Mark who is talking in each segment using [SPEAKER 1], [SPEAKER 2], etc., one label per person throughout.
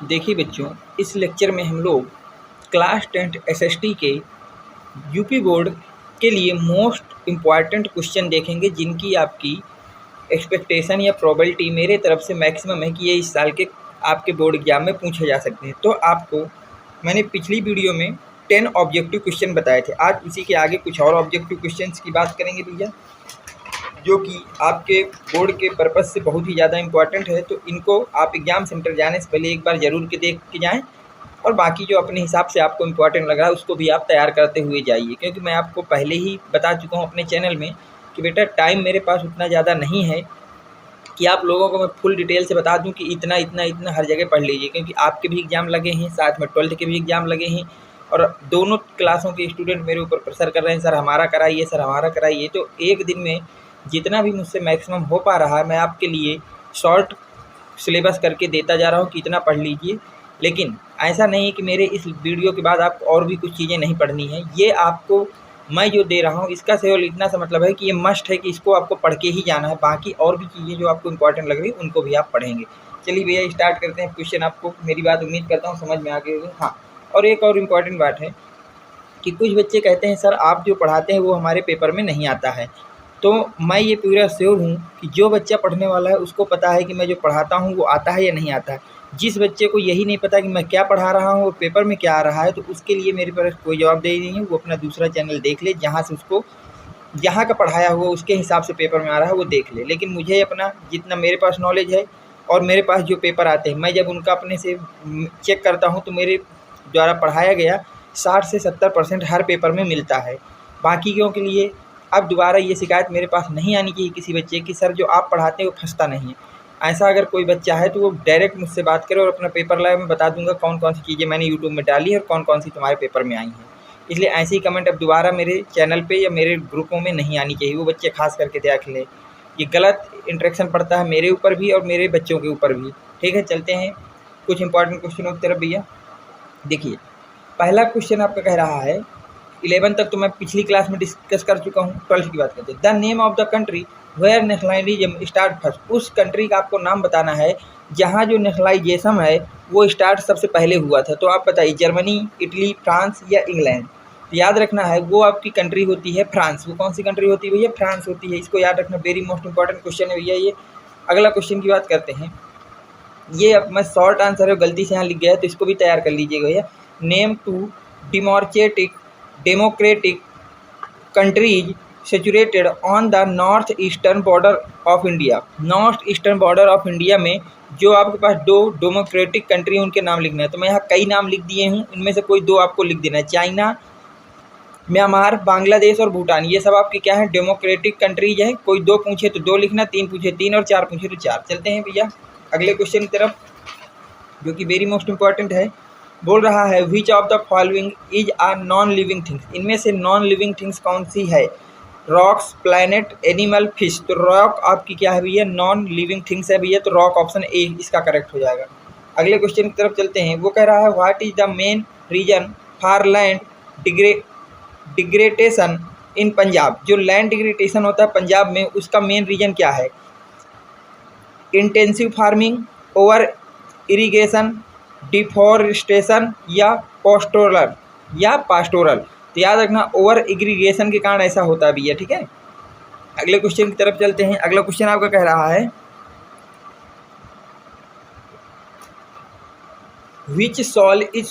[SPEAKER 1] देखिए बच्चों, इस लेक्चर में हम लोग क्लास 10 एसएसटी के यूपी बोर्ड के लिए मोस्ट इम्पॉर्टेंट क्वेश्चन देखेंगे, जिनकी आपकी एक्सपेक्टेशन या प्रोबेबिलिटी मेरे तरफ से मैक्सिमम है कि ये इस साल के आपके बोर्ड एग्जाम में पूछे जा सकते हैं। तो आपको मैंने पिछली वीडियो में 10 ऑब्जेक्टिव क्वेश्चन बताए थे। आज उसी के आगे कुछ और ऑब्जेक्टिव क्वेश्चंस की बात करेंगे भैया, जो कि आपके बोर्ड के पर्पज़ से बहुत ही ज़्यादा इम्पॉर्टेंट है। तो इनको आप एग्ज़ाम सेंटर जाने से पहले एक बार ज़रूर के देख के जाएं, और बाकी जो अपने हिसाब से आपको इम्पॉर्टेंट लग रहा है उसको भी आप तैयार करते हुए जाइए, क्योंकि मैं आपको पहले ही बता चुका हूँ अपने चैनल में कि बेटा टाइम मेरे पास उतना ज़्यादा नहीं है कि आप लोगों को मैं फुल डिटेल से बता दूं कि इतना इतना इतना हर जगह पढ़ लीजिए, क्योंकि आपके भी एग्ज़ाम लगे हैं, साथ में 12th के भी एग्ज़ाम लगे हैं, और दोनों क्लासों के स्टूडेंट मेरे ऊपर प्रेशर कर रहे हैं, सर हमारा कराइए, सर हमारा कराइए। तो एक दिन में जितना भी मुझसे मैक्सिमम हो पा रहा है मैं आपके लिए शॉर्ट सिलेबस करके देता जा रहा हूँ कि इतना पढ़ लीजिए। लेकिन ऐसा नहीं है कि मेरे इस वीडियो के बाद आपको और भी कुछ चीज़ें नहीं पढ़नी है। ये आपको मैं जो दे रहा हूँ इसका केवल इतना सा मतलब है कि ये मस्ट है कि इसको आपको पढ़ के ही जाना है। बाकी और भी चीज़ें जो आपको इम्पोर्टेंट लग रही है उनको भी आप पढ़ेंगे। चलिए भैया स्टार्ट करते हैं। क्वेश्चन आपको मेरी बात उम्मीद करता हूँ समझ में आ गई होगी। हाँ, और एक और इम्पॉर्टेंट बात है कि कुछ बच्चे कहते हैं सर आप जो पढ़ाते हैं वो हमारे पेपर में नहीं आता है। तो मैं ये पूरा श्योर हूँ कि जो बच्चा पढ़ने वाला है उसको पता है कि मैं जो पढ़ाता हूँ वो आता है या नहीं आता है। जिस बच्चे को यही नहीं पता कि मैं क्या पढ़ा रहा हूँ, वो पेपर में क्या आ रहा है, तो उसके लिए मेरे पास कोई जवाबदेही नहीं है। वो अपना दूसरा चैनल देख ले, जहाँ से उसको जहाँ का पढ़ाया हुआ उसके हिसाब से पेपर में आ रहा है वो देख ले। लेकिन मुझे अपना जितना मेरे पास नॉलेज है और मेरे पास जो पेपर आते हैं, मैं जब उनका अपने से चेक करता हूँ तो मेरे द्वारा पढ़ाया गया 60 से 70% हर पेपर में मिलता है। बाकियों के लिए अब दोबारा ये शिकायत मेरे पास नहीं आनी चाहिए किसी बच्चे की, सर जो आप पढ़ाते हैं वो फंसता नहीं है। ऐसा अगर कोई बच्चा है तो वो डायरेक्ट मुझसे बात करे और अपना पेपर लाए, मैं बता दूंगा कौन कौन सी चीज़ें मैंने यूट्यूब में डाली है और कौन कौन सी तुम्हारे पेपर में आई हैं। इसलिए ऐसी कमेंट अब दोबारा मेरे चैनल पे या मेरे ग्रुपों में नहीं आनी चाहिए। वो बच्चे खास करके देख लें, ये गलत इंटरेक्शन पड़ता है मेरे ऊपर भी और मेरे बच्चों के ऊपर भी। ठीक है, चलते हैं कुछ इंपॉर्टेंट क्वेश्चनों की तरफ भैया। देखिए, पहला क्वेश्चन आपका कह रहा है 11 तक तो मैं पिछली क्लास में डिस्कस कर चुका हूँ। 12 की बात करते हैं। The name of the country where nationalisation start first. उस कंट्री का आपको नाम बताना है जहाँ जो नेशनलाइजेशन है वो स्टार्ट सबसे पहले हुआ था। तो आप बताइए जर्मनी, इटली, फ्रांस या इंग्लैंड। तो याद रखना है वो आपकी कंट्री होती है फ्रांस। वो कौन सी कंट्री होती है भैया? फ्रांस होती है। इसको याद रखना, वेरी मोस्ट इंपॉर्टेंट क्वेश्चन है भैया ये। अगला क्वेश्चन की बात करते हैं। ये अब मैं शॉर्ट आंसर है, गलती से यहाँ लिख गया है तो इसको भी तैयार कर लीजिएगा भैया। Name two democratic countries situated on the north eastern border of India. North eastern border of India में जो आपके पास दो डेमोक्रेटिक कंट्री उनके नाम लिखना है। तो मैं यहाँ कई नाम लिख दिए हूँ, इनमें से कोई दो आपको लिख देना है। चाइना, म्यांमार, बांग्लादेश और भूटान, ये सब आपकी क्या है? डेमोक्रेटिक कंट्रीज है। कोई दो पूछे तो दो लिखना, तीन पूछे तीन और चार पूछे तो चार। चलते हैं भैया अगले क्वेश्चन की तरफ, जो कि वेरी मोस्ट इंपॉर्टेंट है। बोल रहा है which of the following is a non living things. इनमें से नॉन लिविंग थिंग्स कौन सी है? Rocks, planet, animal, fish. तो रॉक आपकी क्या है भैया? नॉन लिविंग थिंग्स है भैया। तो रॉक ऑप्शन ए इसका करेक्ट हो जाएगा। अगले क्वेश्चन की तरफ चलते हैं। वो कह रहा है what is the main reason for land degradation in Punjab. जो लैंड डिग्रेडेशन होता है पंजाब में, उसका मेन रीजन क्या है? Intensive farming, over irrigation, deforestation या पास्टोरल। तो याद रखना ओवर इरिगेशन के कारण ऐसा होता है भैया। ठीक है, अगले क्वेश्चन की तरफ चलते हैं। अगला क्वेश्चन आपका कह रहा है विच soil is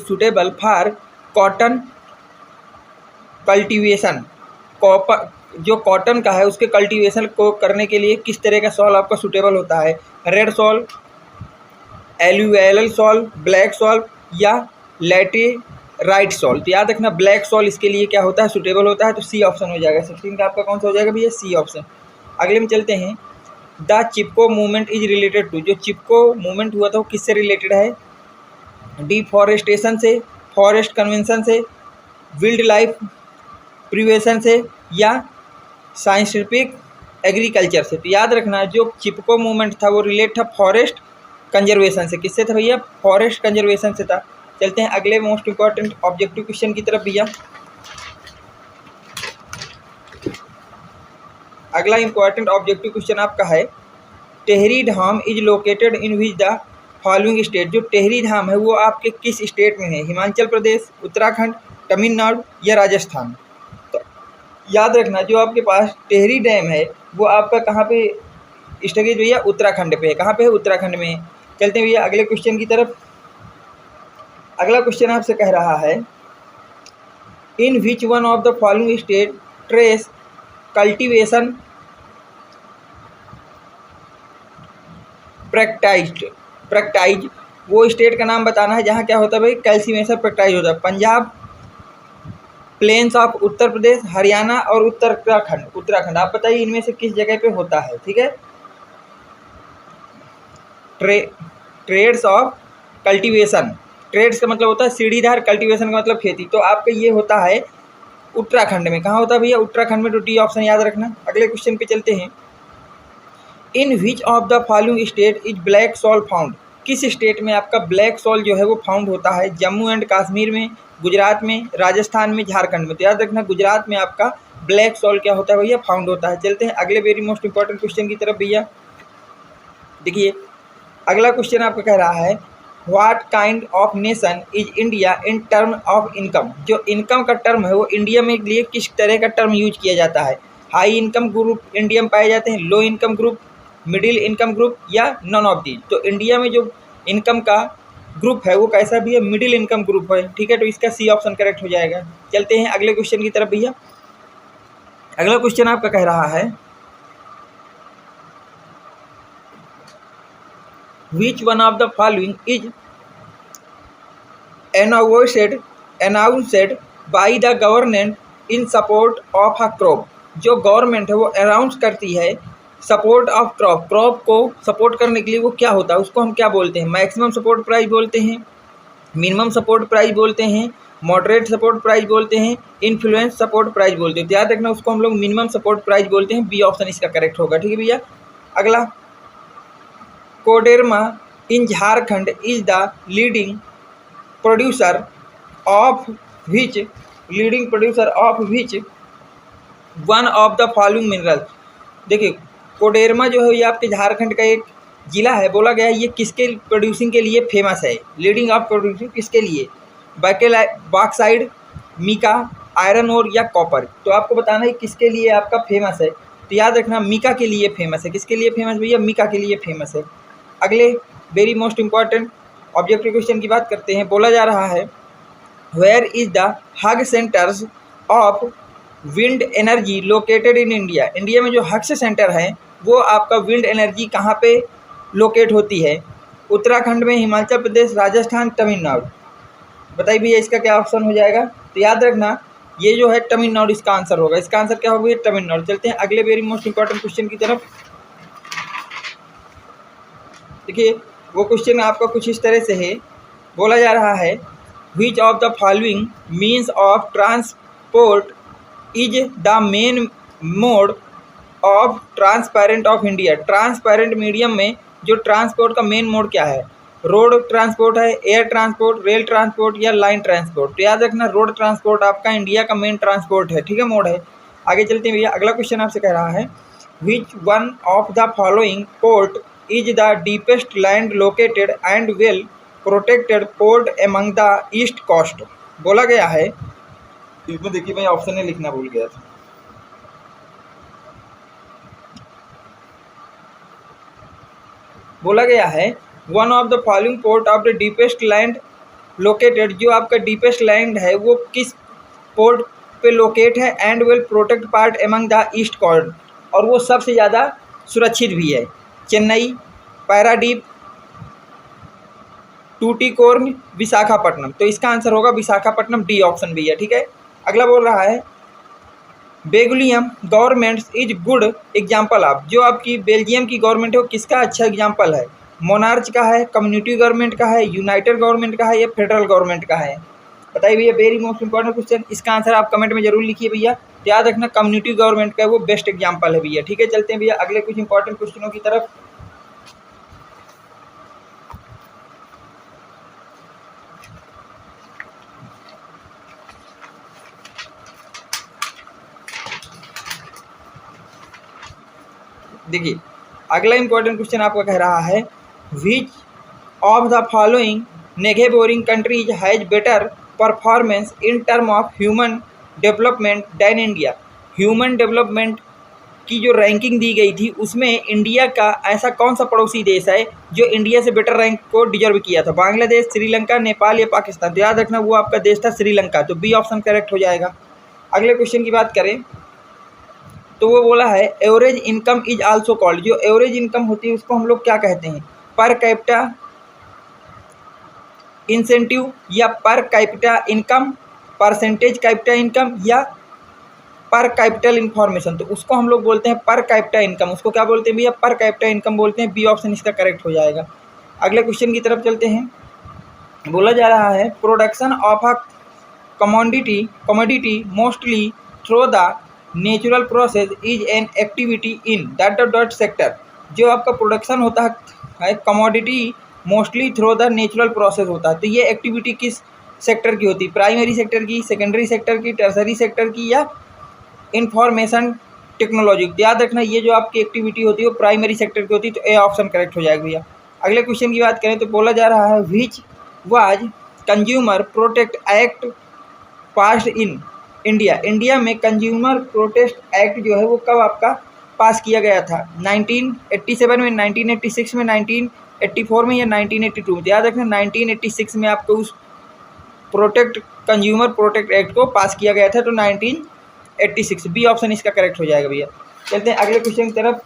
[SPEAKER 1] suitable for cotton cultivation. जो कॉटन का है उसके कल्टीवेशन को करने के लिए किस तरह का सॉइल आपका सूटेबल होता है? Red soil, alluvial soil, black soil या लैटेराइट सॉइल। तो याद रखना ब्लैक सॉइल इसके लिए क्या होता है? सूटेबल होता है। तो सी ऑप्शन हो जाएगा। 16 का आपका कौन सा हो जाएगा भैया? C option. अगले में चलते हैं। The Chipko movement is related to. जो चिपको मूवमेंट हुआ था वो किससे रिलेटेड है? डिफॉरेस्टेशन से, फॉरेस्ट कन्वेंशन से, वाइल्ड लाइफ प्रिवेशन से या साइंटिफिक एग्रीकल्चर से। तो याद रखना जो चिपको मूवमेंट था वो रिलेट था फॉरेस्ट कंजर्वेशन से। किससे था भैया? फॉरेस्ट कंजर्वेशन से था। चलते हैं अगले मोस्ट इंपॉर्टेंट ऑब्जेक्टिव क्वेश्चन की तरफ भैया। अगला इंपॉर्टेंट ऑब्जेक्टिव क्वेश्चन आपका है Tehri dam is located in which the following state. जो टेहरी धाम है वो आपके किस स्टेट में है? हिमाचल प्रदेश, उत्तराखंड, तमिलनाडु या राजस्थान। तो याद रखना जो आपके पास टेहरी डैम है वो आपका कहाँ पे स्थगित भैया? उत्तराखंड पे है। कहाँ पे है? उत्तराखंड में। चलते हैं भैया अगले क्वेश्चन की तरफ। अगला क्वेश्चन आपसे कह रहा है in which one of the following state terrace cultivation practise. वो स्टेट का नाम बताना है जहाँ क्या होता है भाई? कैल्सीमेशन प्रैक्टाइज होता है। पंजाब, प्लेन्स ऑफ उत्तर प्रदेश, हरियाणा और उत्तराखंड आप बताइए इनमें से किस जगह पे होता है? ठीक है, ट्रेड्स ऑफ कल्टीवेशन। ट्रेड्स का मतलब होता है सीढ़ीदार, कल्टीवेशन का मतलब खेती। तो आपका ये होता है उत्तराखंड में। कहाँ होता है भैया? उत्तराखंड में। तो डी ऑप्शन याद रखना। अगले क्वेश्चन पे चलते हैं। In which of the following state is black soil found. किस स्टेट में आपका ब्लैक सॉल जो है वो फाउंड होता है? जम्मू एंड कश्मीर में, गुजरात में, राजस्थान में, झारखंड में। तो याद रखना गुजरात में आपका ब्लैक सॉल क्या होता है भैया? फाउंड होता है। चलते हैं अगले वेरी मोस्ट इंपॉर्टेंट क्वेश्चन की तरफ भैया। देखिए अगला क्वेश्चन आपका कह रहा है what kind of nation is India in term of income. जो इनकम का टर्म है वो इंडिया में लिए किस तरह का टर्म यूज किया जाता है? हाई इनकम ग्रुप इंडिया में पाए जाते हैं, low income group, middle income group या नॉन ऑफ दी। तो इंडिया में जो इनकम का ग्रुप है वो कैसा भी है? मिडिल इनकम ग्रुप है। ठीक है, तो इसका सी ऑप्शन करेक्ट हो जाएगा। चलते हैं अगले क्वेश्चन की तरफ भैया। अगला क्वेश्चन आपका कह रहा है which one of the following is announced by the government in support of a crop। जो गवर्नमेंट है वो अनाउंस करती है सपोर्ट ऑफ क्रॉप। क्रॉप को सपोर्ट करने के लिए वो क्या होता है? उसको हम क्या बोलते हैं? मैक्सिमम सपोर्ट प्राइस बोलते हैं, मिनिमम सपोर्ट प्राइस बोलते हैं, मॉडरेट सपोर्ट प्राइस बोलते हैं, इन्फ्लुएंस सपोर्ट प्राइस बोलते हैं। याद रखना उसको हम लोग मिनिमम सपोर्ट प्राइस बोलते हैं। बी ऑप्शन इसका करेक्ट होगा। ठीक है भैया। अगला Koderma in Jharkhand is the leading producer of which one of the following mineral. देखिए कोडेरमा जो है ये आपके झारखंड का एक जिला है। बोला गया है ये किसके प्रोड्यूसिंग के लिए फेमस है? लीडिंग ऑफ प्रोड्यूसिंग किसके लिए? बॉक्साइड, मीका, आयरन ओर या कॉपर। तो आपको बताना है किसके लिए आपका फेमस है। तो याद रखना मीका के लिए फेमस है। किसके लिए फेमस भैया? मीका के लिए फेमस है। अगले very most important objective question की बात करते हैं। बोला जा रहा है where is the hug centres of wind energy located in India. India में जो हग्स सेंटर है वो आपका विंड एनर्जी कहाँ पे लोकेट होती है? उत्तराखंड में, हिमाचल प्रदेश, राजस्थान, तमिलनाडु। बताइए भैया इसका क्या ऑप्शन हो जाएगा? तो याद रखना ये जो है तमिलनाडु इसका आंसर होगा। इसका आंसर क्या होगा? तमिलनाडु। चलते हैं अगले वेरी मोस्ट इंपॉर्टेंट क्वेश्चन की तरफ। देखिए वो क्वेश्चन आपका कुछ इस तरह से है। बोला जा रहा है which of the following means of transport is the main mode of transparent of India. Transparent medium में जो ट्रांसपोर्ट का मेन मोड क्या है? रोड ट्रांसपोर्ट है, एयर ट्रांसपोर्ट, रेल ट्रांसपोर्ट या लाइन ट्रांसपोर्ट। तो याद रखना रोड ट्रांसपोर्ट आपका इंडिया का मेन ट्रांसपोर्ट है। ठीक है, मोड है। आगे चलते हैं भैया। अगला क्वेश्चन आपसे कह रहा है which one of the following port is the deepest land locked and well protected port among the east coast. बोला गया है इसमें, देखिए मैं ऑप्शन में लिखना भूल गया था। बोला गया है one of the following port of the deepest land located. जो आपका डीपेस्ट लैंड है वो किस पोर्ट पे लोकेट है? And well protect part among the east coast, और वो सबसे ज़्यादा सुरक्षित भी है। चेन्नई, पैराडीप, टूटिकोर्न, विशाखापट्टनम। तो इसका आंसर होगा विशाखापट्टनम। डी ऑप्शन भी है। ठीक है। अगला बोल रहा है Belgium government is good example of. जो आपकी बेल्जियम की गवर्नमेंट है वो किसका अच्छा एग्जाम्पल है? मोनार्च का है, कम्युनिटी गवर्नमेंट का है, यूनाइटेड गवर्नमेंट का है या फेडरल गवर्नमेंट का है? बताइए भैया, वेरी मोस्ट इंपॉर्टेंट क्वेश्चन। इसका आंसर आप कमेंट में जरूर लिखिए भैया। याद रखना कम्युनिटी गवर्नमेंट का वो बेस्ट एग्जाम्पल है भैया। ठीक है, चलते हैं भैया अगले कुछ इंपॉर्टेंट क्वेश्चनों की तरफ। देखिए अगला इंपॉर्टेंट क्वेश्चन आपका कह रहा है which of the following neighbouring countries has better performance in term of human development than India. Human development की जो रैंकिंग दी गई थी उसमें इंडिया का ऐसा कौन सा पड़ोसी देश है जो इंडिया से बेटर रैंक को डिजर्व किया था? बांग्लादेश, श्रीलंका, नेपाल या पाकिस्तान? तो याद रखना वो आपका देश था श्रीलंका, तो बी ऑप्शन करेक्ट हो जाएगा। अगले क्वेश्चन की बात करें तो वो बोला है average income is also called. जो एवरेज इनकम होती है उसको हम लोग क्या कहते हैं? पर कैपिटा इंसेंटिव या per capita income, percentage capita income या पर कैपिटल इन्फॉर्मेशन। तो उसको हम लोग बोलते हैं पर कैपिटा इनकम। उसको क्या बोलते हैं भैया? पर कैपिटा इनकम बोलते हैं। बी ऑप्शन इसका करेक्ट हो जाएगा। अगले क्वेश्चन की तरफ चलते हैं। बोला जा रहा है production of a commodity mostly through the natural process is an activity in dot dot dot sector. जो आपका प्रोडक्शन होता है commodity mostly through the natural process होता है, तो ये एक्टिविटी किस सेक्टर की होती है? प्राइमरी सेक्टर की, सेकेंडरी सेक्टर की, टर्सरी सेक्टर की या इंफॉर्मेशन टेक्नोलॉजी? याद रखना ये जो आपकी एक्टिविटी होती है वो प्राइमरी सेक्टर की होती है, तो ए ऑप्शन करेक्ट हो जाएगा भैया। अगले क्वेश्चन की बात करें तो बोला जा रहा है which was consumer protect act pass in India. India में कंज्यूमर प्रोटेक्ट एक्ट जो है वो कब आपका पास किया गया था? 1987 में, 1986 में, 1984 में या 1982 में? याद रखना 1986 में आपको उस कंज्यूमर प्रोटेक्ट एक्ट को पास किया गया था, तो 1986 बी ऑप्शन इसका करेक्ट हो जाएगा भैया। चलते हैं अगले क्वेश्चन की तरफ।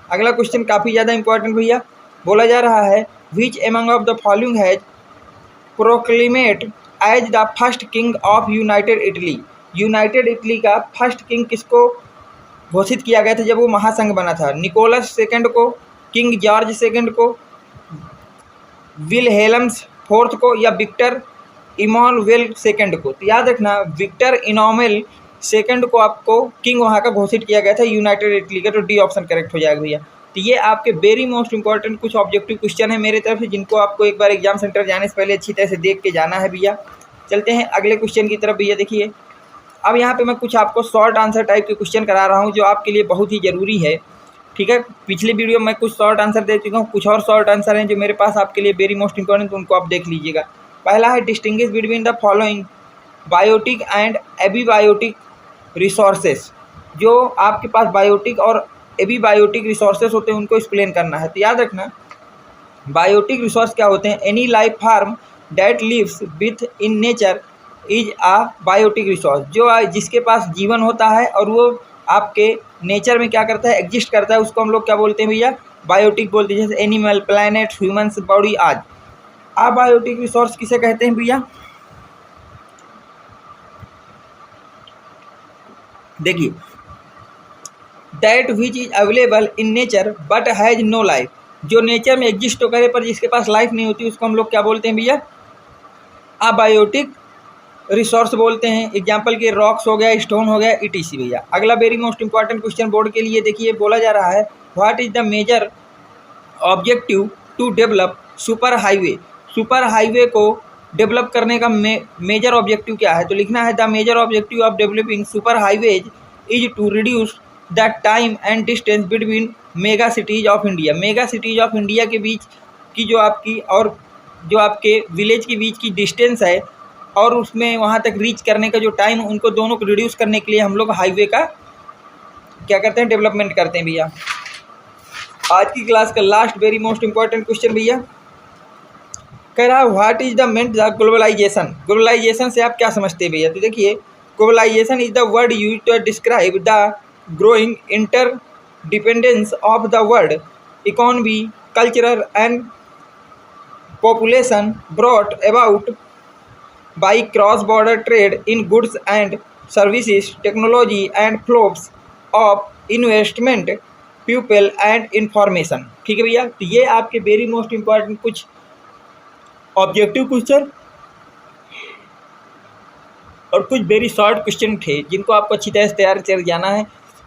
[SPEAKER 1] अगला क्वेश्चन काफ़ी ज़्यादा इंपॉर्टेंट भैया। बोला जा रहा है which among of the following has proclaimed as the first king of united Italy. United Italy का फर्स्ट किंग किसको घोषित किया गया था जब वो महासंघ बना था? निकोलस सेकंड को, किंग जॉर्ज सेकंड को, विलहेल्म्स फोर्थ को या विक्टर इमानुएल सेकंड को? तो याद रखना विक्टर इमानुएल सेकंड को आपको किंग वहाँ का घोषित किया गया था यूनाइटेड इटली का, तो डी ऑप्शन करेक्ट हो जाएगा भैया। तो ये आपके वेरी मोस्ट इंपॉर्टेंट कुछ ऑब्जेक्टिव क्वेश्चन है मेरे तरफ से, जिनको आपको एक बार एग्जाम सेंटर जाने से पहले अच्छी तरह से देख के जाना है भैया। चलते हैं अगले क्वेश्चन की तरफ भैया। देखिए अब यहाँ पे मैं कुछ आपको शॉर्ट आंसर टाइप के क्वेश्चन करा रहा हूँ जो आपके लिए बहुत ही ज़रूरी है, ठीक है। पिछले वीडियो में कुछ शॉर्ट आंसर दे चुका हूँ, कुछ और शॉर्ट आंसर हैं जो मेरे पास आपके लिए वेरी मोस्ट इंपॉर्टेंट, उनको आप देख लीजिएगा। पहला है distinguish between the following biotic and abiotic resources. जो आपके पास बायोटिक और एबीबायोटिक रिसोर्सेज होते हैं उनको एक्सप्लेन करना है। तो याद रखना बायोटिक रिसोर्स क्या होते हैं? Any life form that lives within nature is a biotic resource. जो जिसके पास जीवन होता है और वो आपके नेचर में क्या करता है? एग्जिस्ट करता है, उसको हम लोग क्या बोलते हैं भैया? बायोटिक बोलते हैं। जैसे एनिमल, प्लैनेट, ह्यूमन्स, बॉडी आज। अबायोटिक रिसोर्स किसे कहते हैं भैया? देखिए that which is available in nature but has no life. जो नेचर में एग्जिस्ट तो करे पर जिसके पास लाइफ नहीं होती उसको हम लोग क्या बोलते हैं भैया? अबायोटिक रिसोर्स बोलते हैं। एग्जाम्पल के रॉक्स हो गया, स्टोन हो गया, ETC भैया। अगला very most important question board के लिए देखिए, बोला जा रहा है what is the major objective to develop super highway. Super highway को डेवलप करने का मेजर ऑब्जेक्टिव क्या है? तो लिखना है the major objective of developing super highways is to reduce the time and distance between mega cities of India. Mega cities of India के बीच की जो आपकी और जो आपके विलेज के बीच की डिस्टेंस है और उसमें वहाँ तक रीच करने का जो टाइम, उनको दोनों को रिड्यूस करने के लिए हम लोग हाईवे का क्या करते हैं? डेवलपमेंट करते हैं भैया। आज की क्लास का last very most important question भैया कह रहा है what is the mean the globalisation. Globalisation से आप क्या समझते हैं भैया? तो देखिए globalisation is the word use to describe the growing interdependence of the world economy, cultural and population brought about by cross-border trade in goods and services, technology and flows of investment, people and information। ठीक है भैया, तो ये आपके very most important कुछ objective question और कुछ very short question थे जिनको आपको अच्छी तरह से तैयार कर जाना है।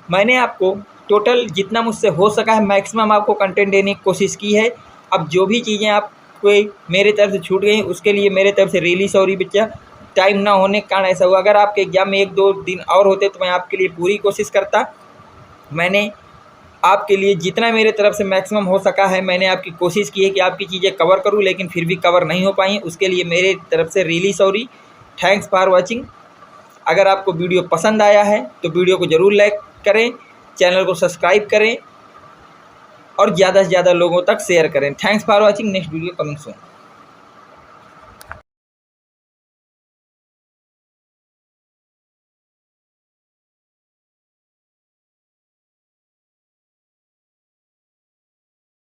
[SPEAKER 1] मैंने आपको टोटल जितना मुझसे हो सका है मैक्सिमम आपको कंटेंट देने की कोशिश की है। अब जो भी चीज़ें आप कोई मेरे तरफ से छूट गई उसके लिए मेरे तरफ से रियली सॉरी बच्चा, टाइम ना होने के कारण ऐसा हुआ। अगर आपके एग्ज़ाम में 1-2 दिन और होते तो मैं आपके लिए पूरी कोशिश करता। मैंने आपके लिए जितना मेरे तरफ से मैक्सिमम हो सका है मैंने आपकी कोशिश की है कि आपकी चीज़ें कवर करूं, लेकिन फिर भी कवर नहीं हो पाई। उसके लिए मेरे तरफ से really sorry. Thanks for watching. अगर आपको वीडियो पसंद आया है तो वीडियो को ज़रूर लाइक करें, चैनल को सब्सक्राइब करें और ज़्यादा से ज़्यादा लोगों तक शेयर करें। Thanks for watching. Next video coming soon.